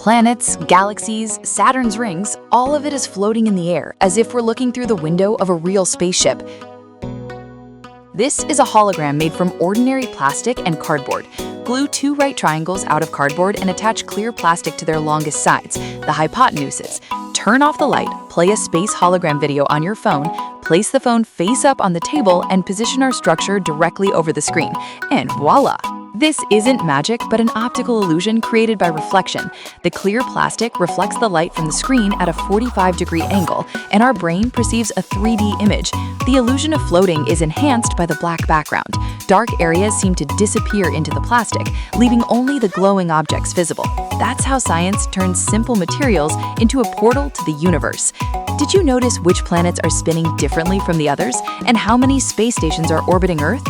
Planets, galaxies, Saturn's rings, all of it is floating in the air, as if we're looking through the window of a real spaceship. This is a hologram made from ordinary plastic and cardboard. Glue two right triangles out of cardboard and attach clear plastic to their longest sides, the hypotenuses. Turn off the light, play a space hologram video on your phone, place the phone face up on the table, and position our structure directly over the screen. And voila! This isn't magic, but an optical illusion created by reflection. The clear plastic reflects the light from the screen at a 45-degree angle, and our brain perceives a 3D image. The illusion of floating is enhanced by the black background. Dark areas seem to disappear into the plastic, leaving only the glowing objects visible. That's how science turns simple materials into a portal to the universe. Did you notice which planets are spinning differently from the others, and how many space stations are orbiting Earth?